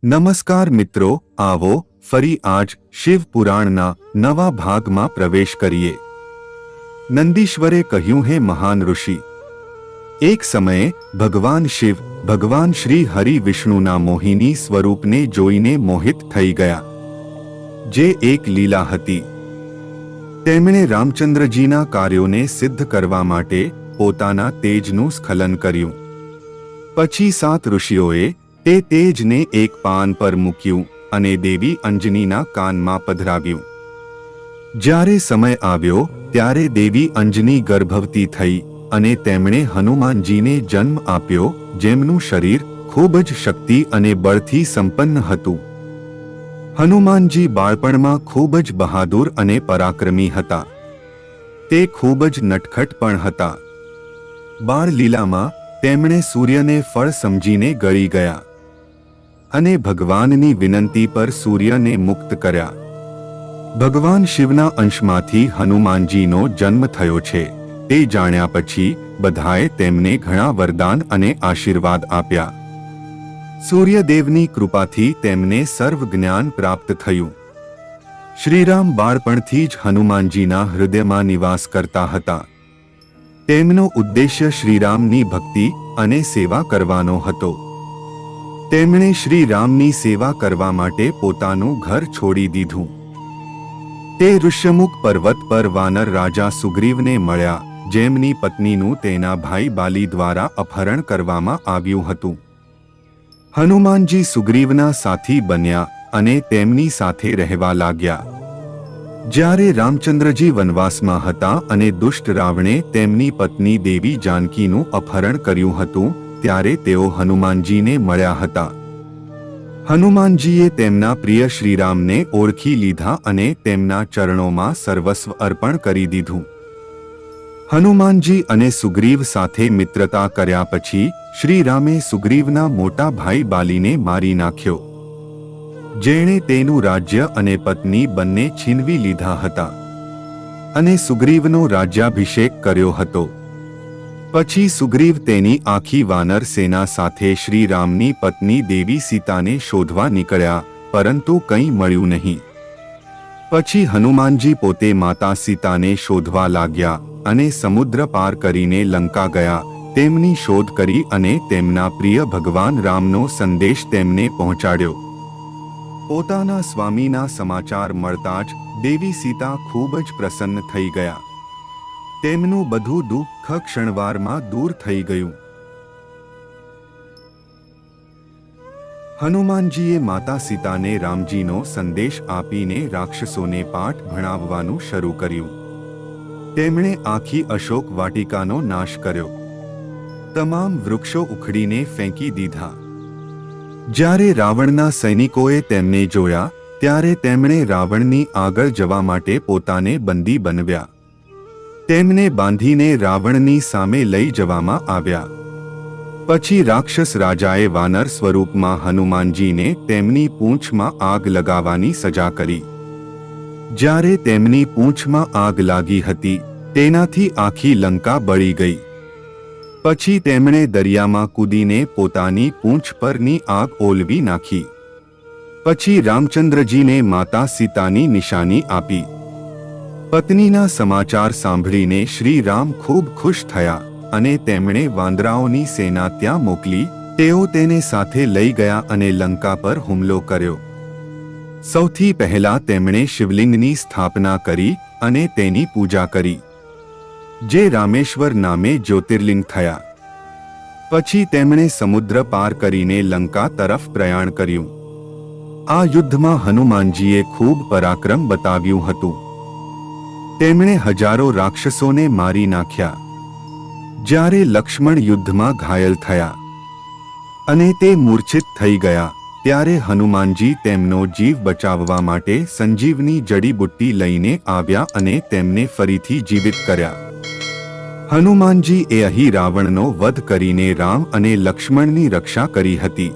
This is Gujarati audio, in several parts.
નમસ્કાર મિત્રો, આવો ફરી આજ શિવ પુરાણના નવા ભાગમાં પ્રવેશ કરીએ। નંદીશ્વરે કહ્યું, હે મહાન ઋષિ, એક સમયે ભગવાન શિવ ભગવાન શ્રી હરિ વિષ્ણુના મોહિની સ્વરૂપને જોઈને મોહિત થઈ ગયા, જે એક લીલા હતી। તેમણે રામચંદ્રજીના કાર્યોને સિદ્ધ કરવા માટે પોતાના તેજનું સ્ખલન કર્યું। પછી 7 ઋષિઓએ તે તેજને એક પાન પર મૂક્યું અને દેવી અંજનીના કાનમાં પધરાવ્યું। જ્યારે સમય આવ્યો ત્યારે દેવી અંજની ગર્ભવતી થઈ અને તેમણે હનુમાનજીને જન્મ આપ્યો, જેમનું શરીર ખૂબ જ શક્તિ અને બળથી સંપન્ન હતું। હનુમાનજી બાળપણમાં ખૂબ જ બહાદુર અને પરાક્રમી હતા। તે ખૂબ જ નટખટ પણ હતા। બાળલીલામાં તેમણે સૂર્યને ફળ સમજીને ગળી ગયા અને ભગવાનની વિનંતી પર સૂર્યને મુક્ત કર્યા। ભગવાન શિવના અંશમાંથી હનુમાનજીનો જન્મ થયો છે તે જાણ્યા પછી બધાએ તેમને ઘણા વરદાન અને આશીર્વાદ આપ્યા। સૂર્યદેવની કૃપાથી તેમને સર્વ જ્ઞાન પ્રાપ્ત થયું। શ્રીરામ બાળપણથી જ હનુમાનજીના હૃદયમાં નિવાસ કરતા હતા। તેમનો ઉદ્દેશ્ય શ્રીરામની ભક્તિ અને સેવા કરવાનો હતો। તેમણે શ્રીરામની સેવા કરવા માટે પોતાનું ઘર છોડી દીધું। તે ઋષ્યમુખ પર્વત પર વાનર રાજા સુગ્રીવને મળ્યા, જેમની પત્નીનું તેના ભાઈ બાલી દ્વારા અપહરણ કરવામાં આવ્યું હતું। હનુમાનજી સુગ્રીવના સાથી બન્યા અને તેમની સાથે રહેવા લાગ્યા। જ્યારે રામચંદ્રજી વનવાસમાં હતા અને દુષ્ટ રાવણે તેમની પત્ની દેવી જાનકીનું અપહરણ કર્યું હતું, ત્યારે તેઓ હનુમાનજીને મળ્યા હતા। હનુમાનજીએ તેમના પ્રિય શ્રીરામને ઓળખી લીધા અને તેમના ચરણોમાં સર્વસ્વ અર્પણ કરી દીધું। હનુમાનજી અને સુગ્રીવ સાથે મિત્રતા કર્યા પછી શ્રીરામે સુગ્રીવના મોટા ભાઈ બાલીને મારી નાખ્યો, જેણે તેનું રાજ્ય અને પત્ની બંને છીનવી લીધા હતા અને સુગ્રીવનો રાજ્યાભિષેક કર્યો હતો। પછી સુગ્રીવ તેની આખી વાનર સેના સાથે શ્રીરામની પત્ની દેવી સીતાને શોધવા નીકળ્યા, પરંતુ કંઈ મળ્યું નહીં। પછી હનુમાનજી પોતે માતા સીતાને શોધવા લાગ્યા અને સમુદ્ર પાર કરીને લંકા ગયા, તેમની શોધ કરી અને તેમના પ્રિય ભગવાન રામનો સંદેશ તેમને પહોંચાડ્યો। પોતાના સ્વામીના સમાચાર મળતા જ દેવી સીતા ખૂબ જ પ્રસન્ન થઈ ગયા। તેમનું બધું દુઃખ ક્ષણવારમાં દૂર થઈ ગયું। હનુમાનજીએ માતા સીતાને રામજીનો સંદેશ આપીને રાક્ષસોને પાઠ ભણાવવાનું શરૂ કર્યું। તેમણે આખી અશોક વાટિકાનો નાશ કર્યો, તમામ વૃક્ષો ઉખડીને ફેંકી દીધા। જ્યારે રાવણના સૈનિકોએ તેમને જોયા ત્યારે તેમણે રાવણની આગળ જવા માટે પોતાને બંદી બનાવ્યા। તેમને બાંધીને રાવણની સામે લઈ જવામાં આવ્યા। પછી રાક્ષસ રાજાએ વાનર સ્વરૂપમાં હનુમાનજીને તેમની પૂંછમાં આગ લગાવવાની સજા કરી। જ્યારે તેમની પૂંછમાં આગ લાગી હતી, તેનાથી આખી લંકા બળી ગઈ। પછી તેમણે દરિયામાં કૂદીને પોતાની પૂંછ પરની આગ ઓલવી નાખી। પછી રામચંદ્રજીને માતા સીતાની નિશાની આપી। પત્નીના સમાચાર સાંભળીને શ્રી રામ ખૂબ ખુશ થયા અને તેમણે વાંદરાઓની સેના ત્યાં મોકલી। તેઓ તેને સાથે લઈ ગયા અને લંકા પર હુમલો કર્યો। સૌથી પહેલા તેમણે શિવલિંગની સ્થાપના કરી અને તેની પૂજા કરી, જે રામેશ્વર નામે જ્યોતિર્લિંગ થયા। પછી તેમણે સમુદ્ર પાર કરીને લંકા તરફ પ્રયાણ કર્યું। આ યુદ્ધમાં હનુમાનજીએ ખૂબ પરાક્રમ બતાવ્યું હતું। તેમણે હજારો રાક્ષસોને મારી નાખ્યા। જ્યારે લક્ષ્મણ યુદ્ધમાં ઘાયલ થયા અને તે મૂર્છિત થઈ ગયા, ત્યારે હનુમાનજી તેમનો જીવ બચાવવા માટે સંજીવની જડીબુટ્ટી લઈને આવ્યા અને તેમને ફરીથી જીવિત કર્યા। હનુમાનજીએ અહીં રાવણનો વધ કરીને રામ અને લક્ષ્મણની રક્ષા કરી હતી।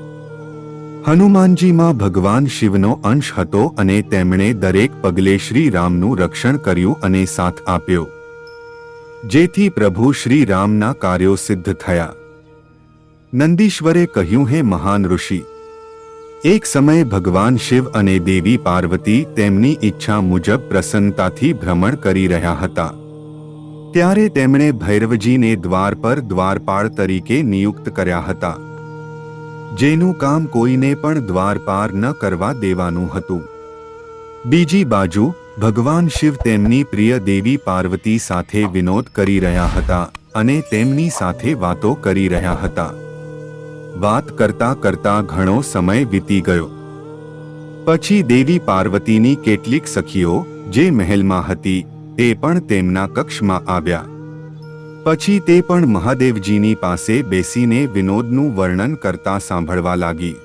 હનુમાનજીમાં ભગવાન શિવનો અંશ હતો અને તેમણે દરેક પગલે શ્રી રામનું રક્ષણ કર્યું અને સાથ આપ્યો, જેથી પ્રભુ શ્રી રામના કાર્યો સિદ્ધ થયા। નંદીશ્વરે કહ્યું, હે મહાન ઋષિ, એક સમયે ભગવાન શિવ અને દેવી પાર્વતી તેમની ઈચ્છા મુજબ પ્રસન્નતાથી ભ્રમણ કરી રહ્યા હતા. ત્યારે તેમણે ભૈરવજીને દ્વાર પર દ્વારપાળ તરીકે નિયુક્ત કર્યા હતા, જેનું કામ કોઈને પણ દ્વાર પાર ન કરવા દેવાનું હતું. બીજી બાજુ ભગવાન શિવ તેમની પ્રિય દેવી પાર્વતી સાથે વિનોદ કરી રહ્યા હતા અને તેમની સાથે વાતો કરી રહ્યા હતા. વાત કરતા કરતા ઘણો સમય વીતી ગયો. પછી દેવી પાર્વતીની કેટલીક સખીઓ જે મહેલમાં હતી તે પણ તેમના કક્ષમાં આવ્યા. પછી તે પણ મહાદેવજીની પાસે બેસીને વિનોદનું વર્ણન કરતા સાંભળવા લાગી.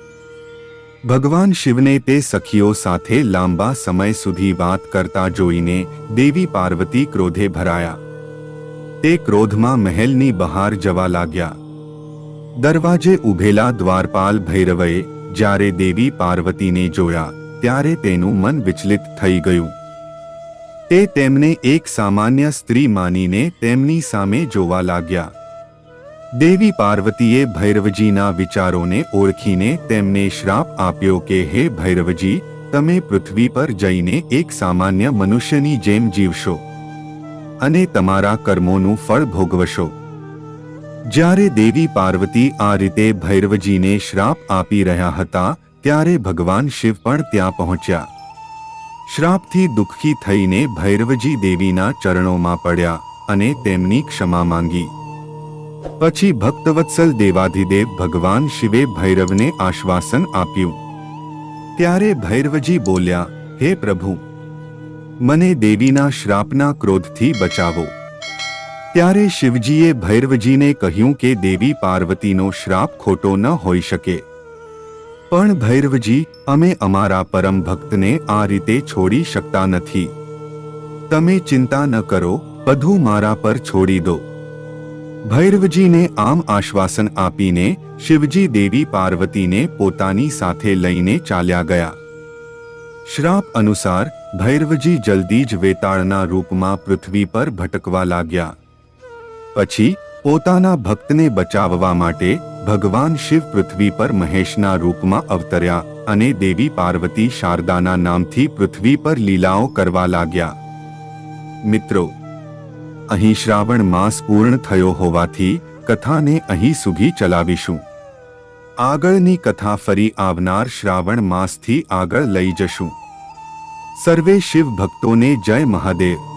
ભગવાન શિવને તે સખીઓ સાથે લાંબા સમય સુધી વાત કરતા જોઈને દેવી પાર્વતી ક્રોધે ભરાયા. તે ક્રોધમાં મહેલની બહાર જવા લાગ્યા. દરવાજે ઊભેલા દ્વારપાલ ભૈરવએ જ્યારે દેવી પાર્વતીને જોયા ત્યારે તેનું મન વિચલિત થઈ ગયું. તે તેમને એક સામાન્ય સ્ત્રી માનીને તેમની સામે જોવા લાગ્યા. દેવી પાર્વતીએ ભૈરવજીના વિચારોને ઓળખીને તેમને શ્રાપ આપ્યો કે હે ભૈરવજી, તમે પૃથ્વી પર જઈને એક સામાન્ય મનુષ્યની જેમ જીવશો અને તમારા કર્મોનું ફળ ભોગવશો. જ્યારે દેવી પાર્વતી આ રીતે ભૈરવજીને શ્રાપ આપી રહ્યા હતા ત્યારે ભગવાન શિવ પણ ત્યાં પહોંચ્યા. શ્રાપથી દુઃખી થઈને ભૈરવજી દેવીના ચરણોમાં પડ્યા અને તેમની ક્ષમા માંગી. પછી ભક્તવત્સલ દેવાધિદેવ ભગવાન શિવે ભૈરવને આશ્વાસન આપ્યું. ત્યારે ભૈરવજી બોલ્યા, હે પ્રભુ, મને દેવીના શ્રાપના ક્રોધથી બચાવો. ત્યારે શિવજીએ ભૈરવજીને કહ્યું કે દેવી પાર્વતીનો શ્રાપ ખોટો ન હોઈ શકે. પણ ભૈરવજી, અમે અમારા પરમ ભક્તને આ રીતે છોડી શકતા નથી. તમે ચિંતા ન કરો, બધું મારા પર છોડી દો. ભૈરવજીને આમ આશ્વાસન આપીને શિવજી દેવી પાર્વતીને પોતાની સાથે લઈને ચાલ્યા ગયા. શ્રાપ અનુસાર ભૈરવજી જલ્દી જ વેતાળના રૂપમાં પૃથ્વી પર ભટકવા લાગ્યા. પછી પોતાના ભક્તને બચાવવા માટે ભગવાન શિવ પૃથ્વી પર મહેશના રૂપમાં અવતર્યા અને દેવી પાર્વતી શારદાના નામથી પૃથ્વી પર લીલાઓ કરવા લાગ્યા. મિત્રો, અહીં શ્રાવણ માસ પૂર્ણ થયો હોવાથી કથાને અહીં સુધી ચલાવીશું. આગળની કથા ફરી આવનાર શ્રાવણ માસથી આગળ લઈ જશું. સર્વે શિવ ભક્તોને જય મહાદેવ.